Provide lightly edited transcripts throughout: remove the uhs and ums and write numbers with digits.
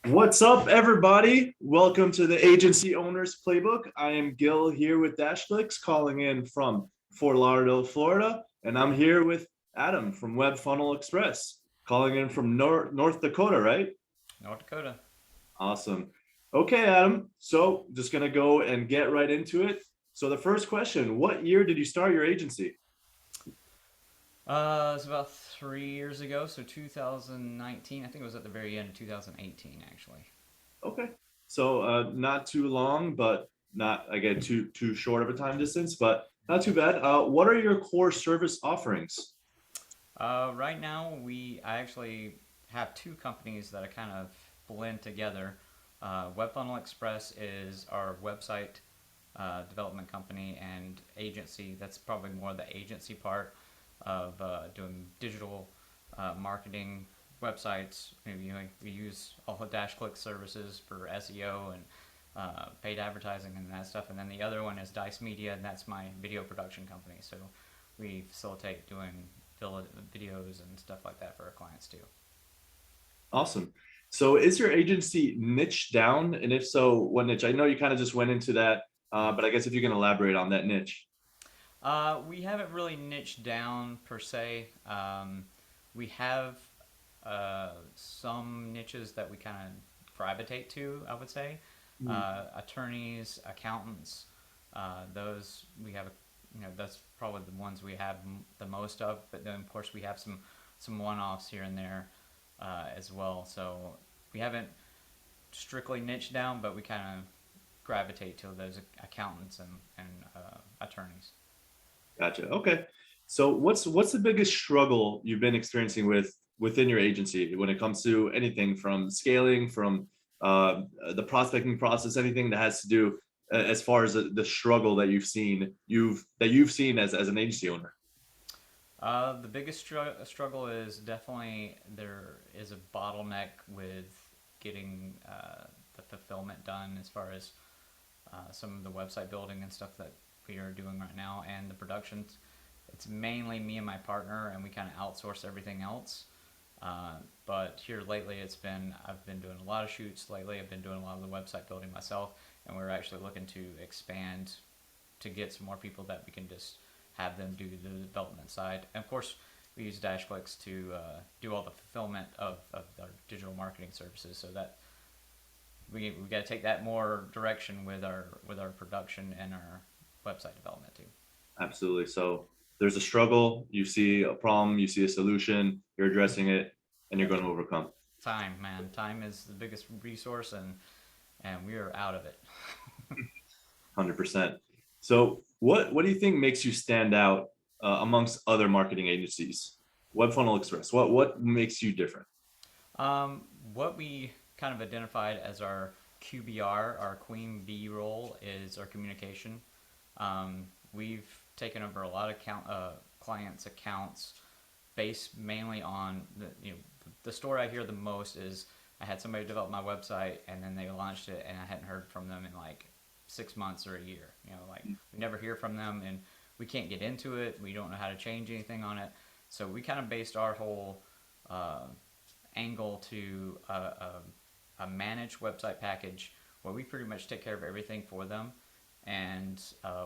What's up, everybody? Welcome to the Agency Owners Playbook. I am Gil here with DashClicks, calling in from Fort Lauderdale, Florida, and I'm here with Adam from Web Funnel Express, calling in from North Dakota, right? North Dakota. Awesome. Okay, Adam. So just gonna go and get right into it. So the first question: what year did you start your agency? It's about 3 years ago, so 2019. I think it was at the very end of 2018, actually. Okay. So not too long, but not again too short of a time distance, but not too bad. What are your core service offerings? Right now, I actually have two companies that I kind of blend together. Web Funnel Express is our website development company and agency. That's probably more the agency part of doing digital marketing websites. We use all the DashClick services for SEO and paid advertising and that stuff. And then the other one is Dice Media, and that's my video production company. So we facilitate doing videos and stuff like that for our clients too. Awesome. So is your agency niche down? And if so, what niche? I know you kind of just went into that, but I guess if you can elaborate on that niche. We haven't really niched down per se. We have some niches that we kind of gravitate to, I would say. Mm. Attorneys, accountants, those we have, that's probably the ones we have the most of. But then, of course, we have some one-offs here and there as well. So we haven't strictly niched down, but we kind of gravitate to those accountants and attorneys. Gotcha. Okay. So what's the biggest struggle you've been experiencing within your agency when it comes to anything from scaling, from the prospecting process, anything that has to do as far as the struggle that you've seen as an agency owner? The biggest struggle is definitely there is a bottleneck with getting the fulfillment done as far as some of the website building and stuff that we are doing right now and the productions. It's mainly me and my partner, and we kind of outsource everything else. But here lately, I've been doing a lot of shoots lately. I've been doing a lot of the website building myself, and we're actually looking to expand to get some more people that we can just have them do the development side. And of course, we use DashClicks to do all the fulfillment of our digital marketing services. So that we got to take that more direction with our production and our website development too. Absolutely. So there's a struggle, you see a problem, you see a solution, you're addressing it, and you're Yep. going to overcome. Time, man. Time is the biggest resource, and we are out of it. 100%. So what do you think makes you stand out amongst other marketing agencies? Web Funnel Express. What makes you different? What we kind of identified as our QBR, our queen bee role, is our communication. We've taken over a lot of clients' accounts based mainly on the story I hear the most is I had somebody develop my website and then they launched it and I hadn't heard from them in like 6 months or a year. Like we never hear from them and we can't get into it. We don't know how to change anything on it. So we kind of based our whole uh, angle to a managed website package where we pretty much take care of everything for them and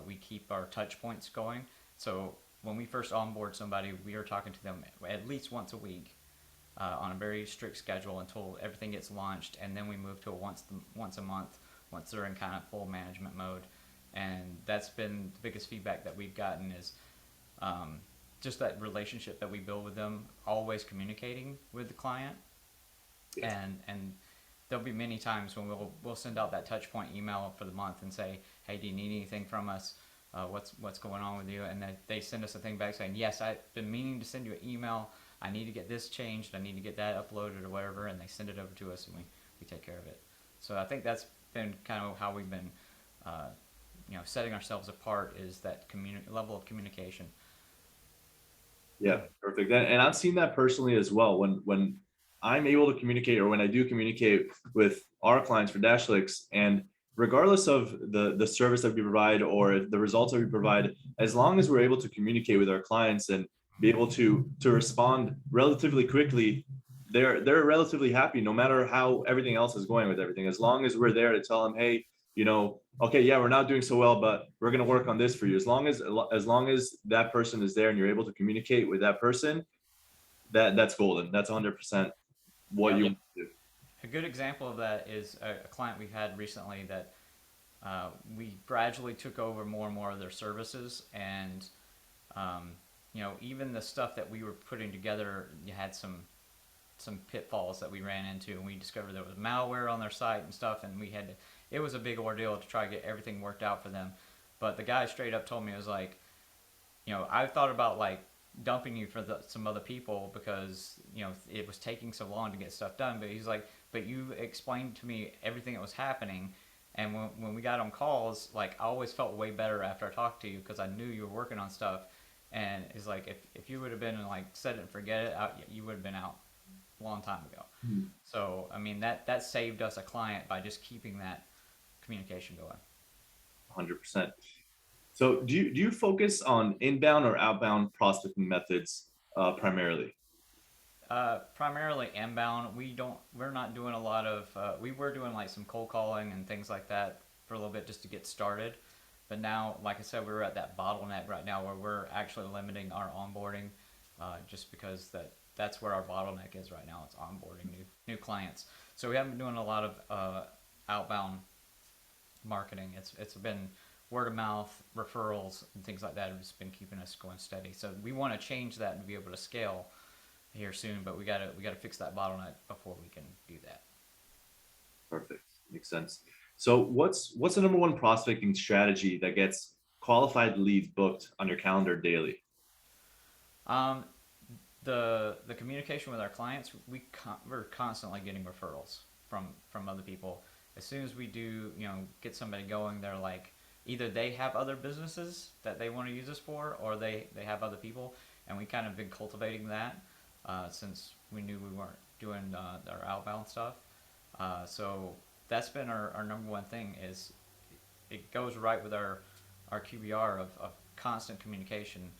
we keep our touch points going. So when we first onboard somebody, we are talking to them at least once a week on a very strict schedule until everything gets launched, and then we move to a once a month once they're in kind of full management mode. And that's been the biggest feedback that we've gotten is um, just that relationship that we build with them, always communicating with the client, Yeah. and there'll be many times when we'll send out that touch point email for the month and say, hey, do you need anything from us? What's going on with you? And they send us a thing back saying, yes, I've been meaning to send you an email. I need to get this changed. I need to get that uploaded or whatever. And they send it over to us and we take care of it. So I think that's been kind of how we've been, uh, setting ourselves apart is that level of communication. Yeah, perfect. And I've seen that personally as well. When I'm able to communicate, or when I do communicate with our clients for DashLicks, and regardless of the service that we provide or the results that we provide, as long as we're able to communicate with our clients and be able to respond relatively quickly, they're relatively happy no matter how everything else is going with everything. As long as we're there to tell them, hey, okay, yeah, we're not doing so well, but we're going to work on this for you. As long as that person is there and you're able to communicate with that person, that's golden. That's 100% what Yep. you want to do. A good example of that is a client we've had recently that we gradually took over more and more of their services, and um, even the stuff that we were putting together, you had some pitfalls that we ran into, and we discovered there was malware on their site and stuff, and it was a big ordeal to try to get everything worked out for them. But the guy straight up told me, it was like, I thought about like dumping you for some other people because it was taking so long to get stuff done. But he's like, but you explained to me everything that was happening, and when we got on calls, like I always felt way better after I talked to you because I knew you were working on stuff. And it's like if you would have been like set it and forget it, you would have been out a long time ago. Hmm. So I mean that saved us a client by just keeping that communication going. 100%. So do you focus on inbound or outbound prospecting methods primarily? Primarily inbound. We're not doing a lot of. We were doing like some cold calling and things like that for a little bit just to get started. But now, like I said, we're at that bottleneck right now where we're actually limiting our onboarding, just because that's where our bottleneck is right now. It's onboarding new clients. So we haven't been doing a lot of outbound marketing. It's been word of mouth, referrals, and things like that have just been keeping us going steady. So we want to change that and be able to scale here soon, but we gotta fix that bottleneck before we can do that. Perfect. Makes sense. So what's the number one prospecting strategy that gets qualified leads booked on your calendar daily? Um, the communication with our clients, we're constantly getting referrals from other people. As soon as we do, get somebody going, they're like, either they have other businesses that they want to use us for, or they have other people, and we kind of been cultivating that since we knew we weren't doing our outbound stuff. So that's been our number one thing. Is it goes right with our QBR of constant communication,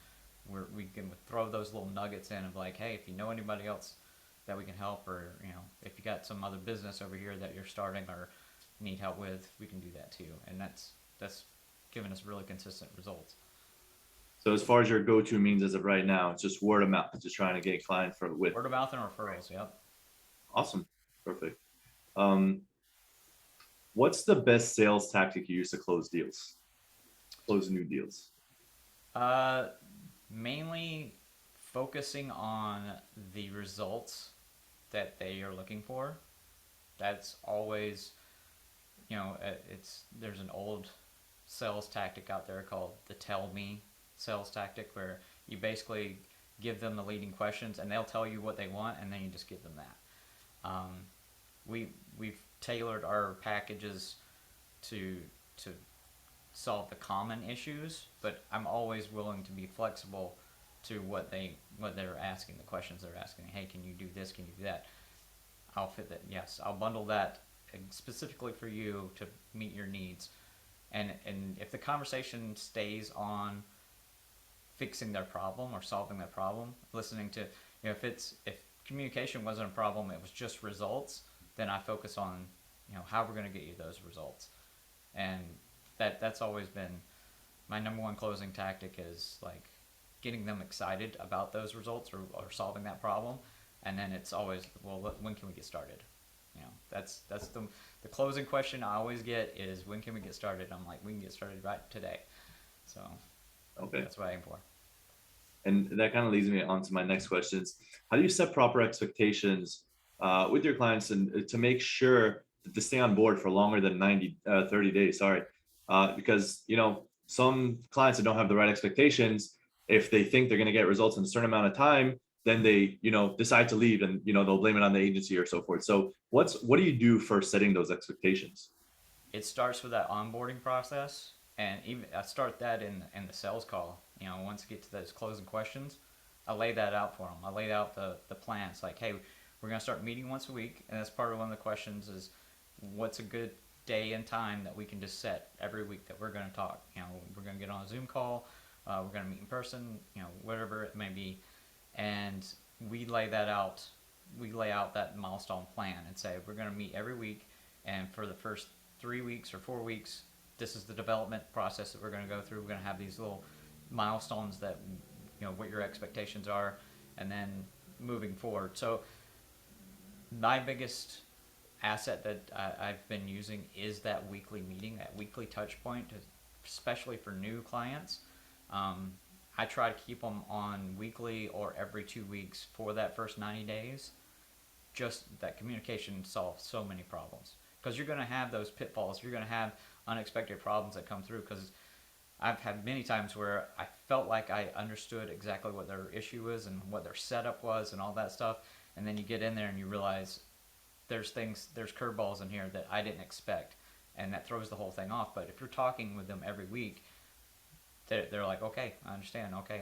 where we can throw those little nuggets in of like, hey, if you know anybody else that we can help, or if you got some other business over here that you're starting or need help with, we can do that too. And that's given us really consistent results. So as far as your go-to means as of right now, it's just word of mouth, just trying to get clients for with. Word of mouth and referrals. Yep. Awesome. Perfect. Um, what's the best sales tactic you use to close deals? Close new deals. Uh, Mainly focusing on the results that they are looking for. That's always, it's there's an old sales tactic out there called the tell me sales tactic, where you basically give them the leading questions and they'll tell you what they want, and then you just give them that. We've tailored our packages to to solve the common issues, but I'm always willing to be flexible to what they're asking, the questions they're asking. Hey, can you do this? Can you do that? I'll fit that. Yes, I'll bundle that specifically for you to meet your needs. And if the conversation stays on fixing their problem or solving their problem, listening to, if communication wasn't a problem, it was just results, then I focus on how we're going to get you those results. And that's always been my number one closing tactic, is like getting them excited about those results, or solving that problem. And then it's always, well, when can we get started? That's the closing question I always get is, when can we get started? I'm like, we can get started right today. So Okay. that's what I aim for. And that kind of leads me on to my next questions. How do you set proper expectations with your clients, and to make sure that they stay on board for longer than 30 days? Sorry. Because, some clients that don't have the right expectations, if they think they're going to get results in a certain amount of time, then they, decide to leave, and, they'll blame it on the agency or so forth. So what do you do for setting those expectations? It starts with that onboarding process, and even I start that in the sales call. Once you get to those closing questions, I lay that out for them. I laid out the plan. It's like, hey, we're gonna start meeting once a week, and that's part of one of the questions is, what's a good day and time that we can just set every week that we're gonna talk. We're gonna get on a Zoom call, we're gonna meet in person, whatever it may be, and we lay that out we lay out that milestone plan and say we're going to meet every week, and for the first 3 weeks or 4 weeks, this is the development process that we're going to go through. We're going to have these little milestones that, what your expectations are, and then moving forward. So my biggest asset that I've been using is that weekly meeting, that weekly touch point, especially for new clients. I try to keep them on weekly or every 2 weeks for that first 90 days. Just that communication solves so many problems, because you're going to have those pitfalls. You're going to have unexpected problems that come through, because I've had many times where I felt like I understood exactly what their issue was and what their setup was and all that stuff. And then you get in there and you realize there's curveballs in here that I didn't expect. And that throws the whole thing off. But if you're talking with them every week, they're like, okay, I understand. Okay,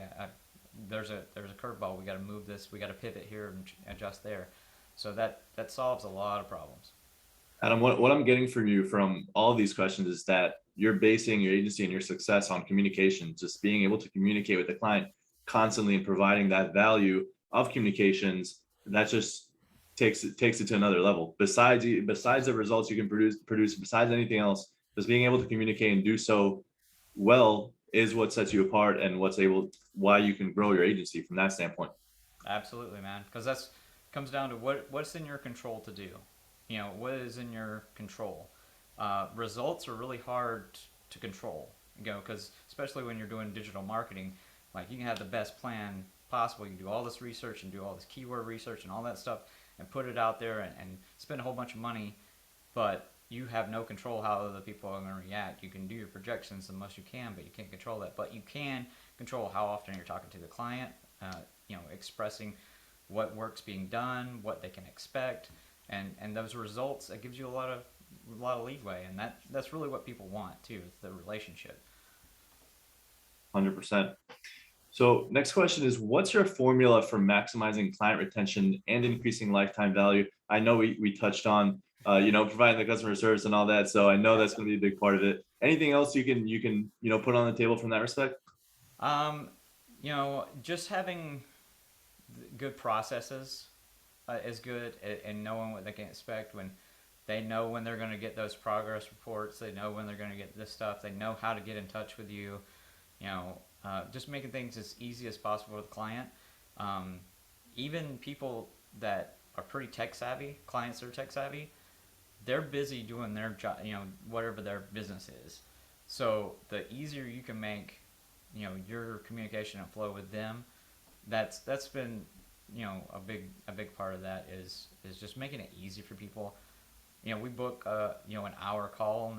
there's a curveball. We got to move this. We got to pivot here and adjust there. So that solves a lot of problems. Adam, what I'm getting from you from all of these questions is that you're basing your agency and your success on communication, just being able to communicate with the client constantly and providing that value of communications. That just takes it to another level. Besides the results you can produce, besides anything else, just being able to communicate and do so well is what sets you apart and why you can grow your agency from that standpoint. Absolutely, man. Because that's comes down to what's in your control to do. What is in your control. Results are really hard to control. Because especially when you're doing digital marketing, like you can have the best plan possible. You can do all this research and do all this keyword research and all that stuff and put it out there and spend a whole bunch of money, but you have no control how other people are going to react. You can do your projections the most you can, but you can't control that. But you can control how often you're talking to the client, expressing what work's being done, what they can expect, and those results. That gives you a lot of leeway, and that's really what people want too, is the relationship. 100%. So next question is, what's your formula for maximizing client retention and increasing lifetime value? I know we touched on, providing the customer service and all that. So I know that's going to be a big part of it. Anything else you can put on the table from that respect? Just having good processes is good, and knowing what they can expect. When they know when they're going to get those progress reports, they know when they're going to get this stuff, they know how to get in touch with you. Just making things as easy as possible with the client. Even people that are pretty tech savvy, clients that are tech savvy, they're busy doing their job, whatever their business is. So the easier you can make, your communication and flow with them, that's been, a big part of that is just making it easy for people. We book an hour call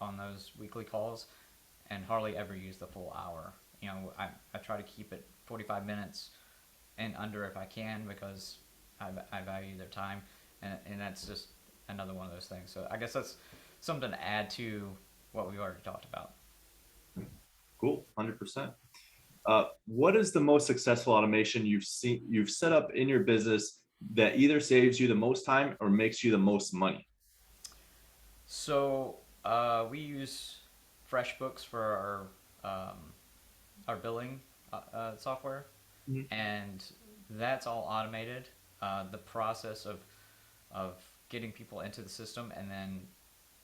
on those weekly calls, and hardly ever use the full hour. I try to keep it 45 minutes and under if I can, because I value their time, and that's just another one of those things. So I guess that's something to add to what we already talked about. Cool, 100%. What is the most successful automation you've set up in your business that either saves you the most time or makes you the most money? So we use FreshBooks for our billing software, Mhm. and that's all automated. The process of getting people into the system and then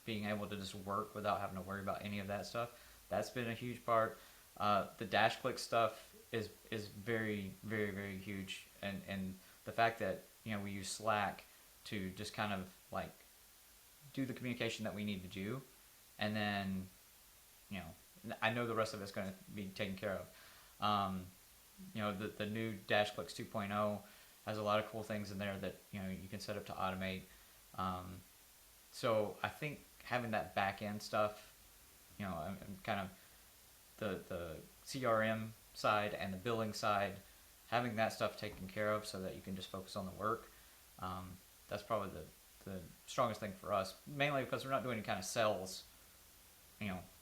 being able to just work without having to worry about any of that stuff, that's been a huge part. The DashClicks stuff is very, very, very huge, and the fact that we use Slack to just kind of like do the communication that we need to do, and then I know the rest of it's going to be taken care of. The new DashClicks 2.0 has a lot of cool things in there that you can set up to automate. So I think having that back end stuff, and kind of the CRM side and the billing side, having that stuff taken care of so that you can just focus on the work. That's probably the strongest thing for us, mainly because we're not doing any kind of sales,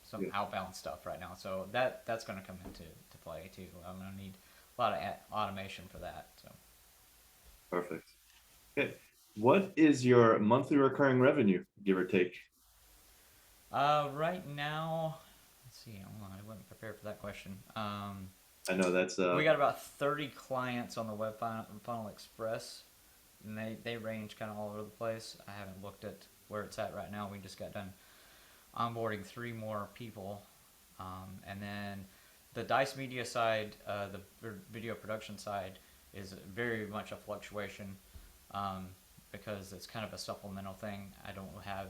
some outbound stuff right now. So that's going to come into play too. I'm going to need a lot of automation for that. So Perfect. Okay. What is your monthly recurring revenue, give or take? right now, let's see. Hold on, I wasn't prepared for that question. I know that's We got about 30 clients on the Web Funnel Express. and they range kind of all over the place. I haven't looked at where it's at right now. We just got done onboarding 3 more people, and then the Dice Media side, the video production side, is very much a fluctuation, because it's kind of a supplemental thing. I don't have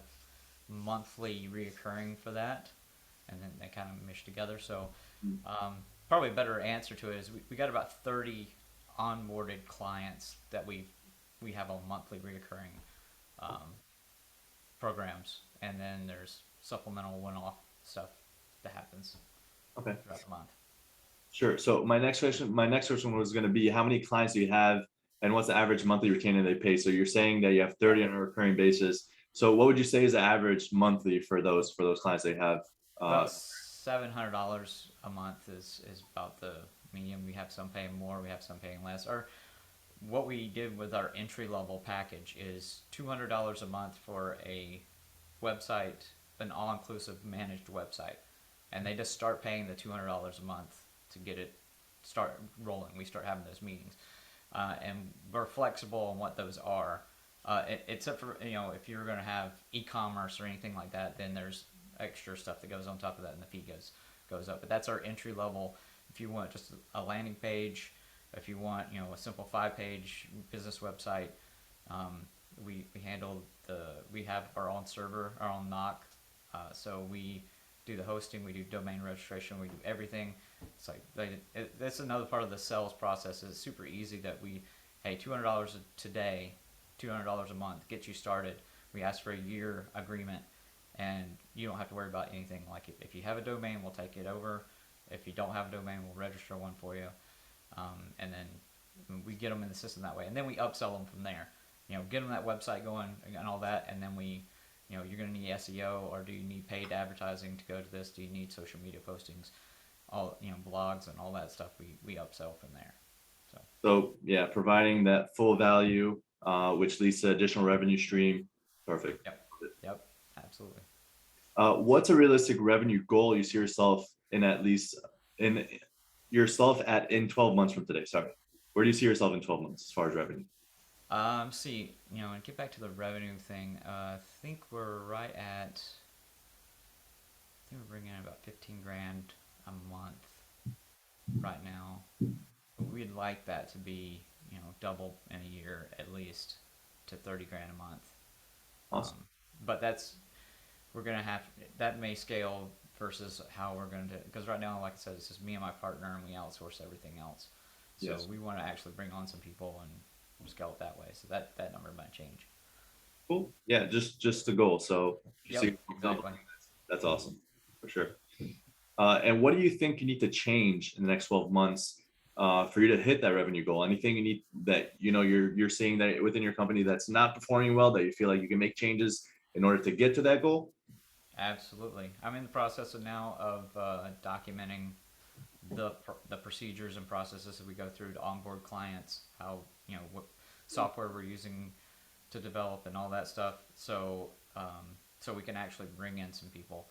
monthly reoccurring for that, and then they kind of mesh together. So probably a better answer to it is we got about 30 onboarded clients that we have on monthly reoccurring programs, and then there's supplemental one-off stuff that happens Okay. throughout the month. Sure. So my next question was going to be, how many clients do you have, and what's the average monthly retainer they pay? So you're saying that you have 30 on a recurring basis. So what would you say is the average monthly for those clients they have? About $700 a month is about the medium. We have some paying more, we have some paying less. Or what we did with our entry level package is $200 a month for a website, an all inclusive managed website, and they just start paying the $200 a month to get it start rolling. We start having those meetings, and we're flexible on what those are. Except for, if you're going to have e-commerce or anything like that, then there's extra stuff that goes on top of that, and the fee goes up. But that's our entry level. If you want just a landing page, if you want a simple 5-page business website, we have our own server, our own NOC, so we do the hosting, we do domain registration, we do everything. It's like that's another part of the sales process. It's super easy that hey, $200 today, $200 a month, get you started. We ask for a year agreement, and you don't have to worry about anything. Like if you have a domain, we'll take it over. If you don't have a domain, we'll register one for you, and then we get them in the system that way, and then we upsell them from there. Get them that website going and all that, and then you're going to need SEO, or do you need paid advertising to go to this? Do you need social media postings, all blogs and all that stuff? We upsell from there. So yeah, providing that full value, which leads to additional revenue stream. Perfect. Yep, absolutely. What's a realistic revenue goal you see yourself in in 12 months from today? Sorry, where do you see yourself in 12 months as far as revenue? See, and get back to the revenue thing. I think we're right at. I think we're bringing in about 15 grand a month right now. But we'd like that to be, double in a year at least to 30 grand a month. Awesome. But we're gonna have that may scale versus how we're going to, because right now, like I said, it's just me and my partner, and we outsource everything else. So Yes. we want to actually bring on some people and scale it that way. So that number might change. Cool. Yeah, just the goal. So you Yep, see exactly. that's awesome for sure. And what do you think you need to change in the next 12 months for you to hit that revenue goal? Anything you need that you're seeing that within your company that's not performing well, that you feel like you can make changes in order to get to that goal? Absolutely. I'm in the process now of documenting the procedures and processes that we go through to onboard clients, how what software we're using to develop and all that stuff. So so we can actually bring in some people.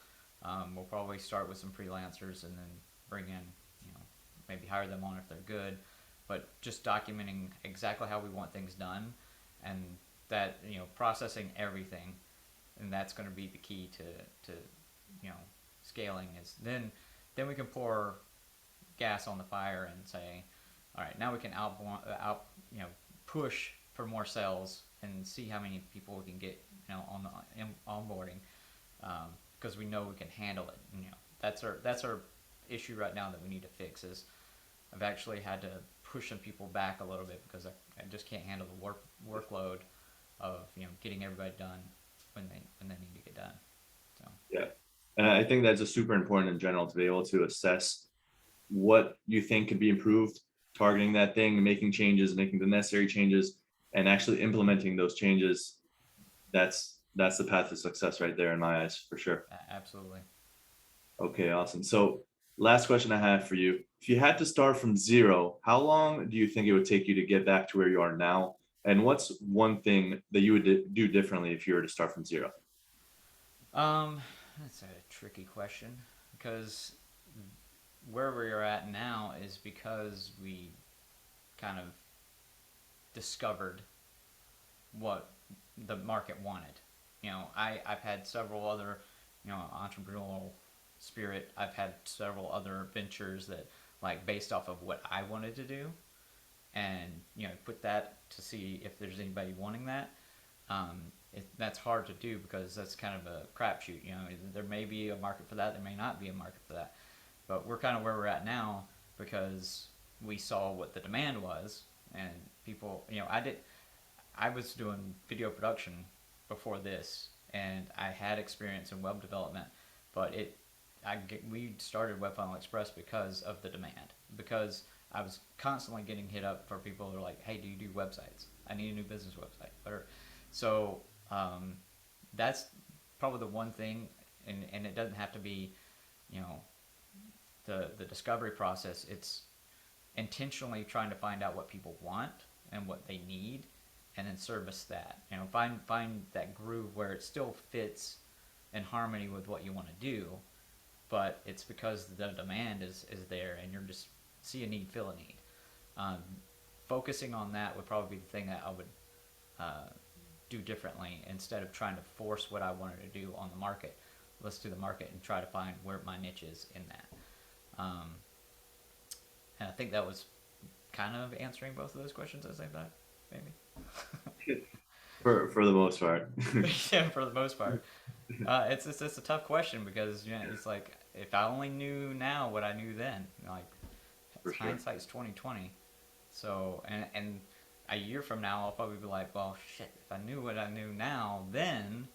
We'll probably start with some freelancers and then bring in, maybe hire them on if they're good, but just documenting exactly how we want things done, and that processing everything, and that's going to be the key to scaling. Is then we can pour gas on the fire and say, all right, now we can push for more sales and see how many people we can get on the onboarding, because we know we can handle it. And, that's our issue right now that we need to fix. Is I've actually had to push some people back a little bit because I just can't handle the workload of getting everybody done when they need to get done. So Yeah, and I think that's just super important in general to be able to assess what you think could be improved, targeting that thing, making changes, making the necessary changes, and actually implementing those changes. That's the path to success right there in my eyes, for sure. absolutely. Okay, awesome. So last question I have for you. If you had to start from zero, how long do you think it would take you to get back to where you are now? And what's one thing that you would do differently if you were to start from zero? That's a tricky question, because where we're at now is because we kind of discovered what the market wanted. I've had several other, entrepreneurial spirit. I've had several other ventures that like based off of what I wanted to do, and put that to see if there's anybody wanting that. That's hard to do because that's kind of a crapshoot. There may be a market for that, there may not be a market for that, but we're kind of where we're at now because we saw what the demand was, and people. I was doing video production before this, and I had experience in web development, but we started Web Funnel Express because of the demand. Because I was constantly getting hit up for people who are like, "Hey, do you do websites? I need a new business website." So that's probably the one thing, and it doesn't have to be, you know, the discovery process. It's intentionally trying to find out what people want and what they need, and then service that. Find that groove where it still fits in harmony with what you want to do, but it's because the demand is there, and you're just see a need, fill a need. Focusing on that would probably be the thing that I would do differently instead of trying to force what I wanted to do on the market. Let's do the market and try to find where my niche is in that. And I think that was kind of answering both of those questions as I thought, maybe. For the most part. Yeah, for the most part. It's a tough question because it's like if I only knew now what I knew then, like For sure. hindsight's 2020. So and a year from now I'll probably be like, well, shit, if I knew what I knew now then,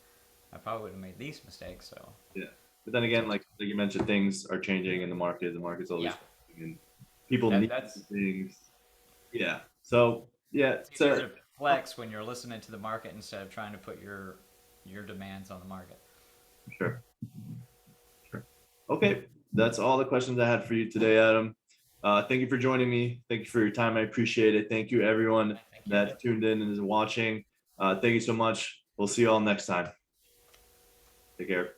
I probably would have made these mistakes. So Yeah. But then again, like you mentioned, things are changing in the market. The market's always yeah, changing, and people need that's things. Yeah. So yeah, it's easier to flex when you're listening to the market instead of trying to put your demands on the market. sure. Sure. Okay. That's all the questions I had for you today, Adam. Thank you for joining me. Thank you for your time. I appreciate it. Thank you, everyone Thank you. that tuned in and is watching. Thank you so much. We'll see you all next time. Take care.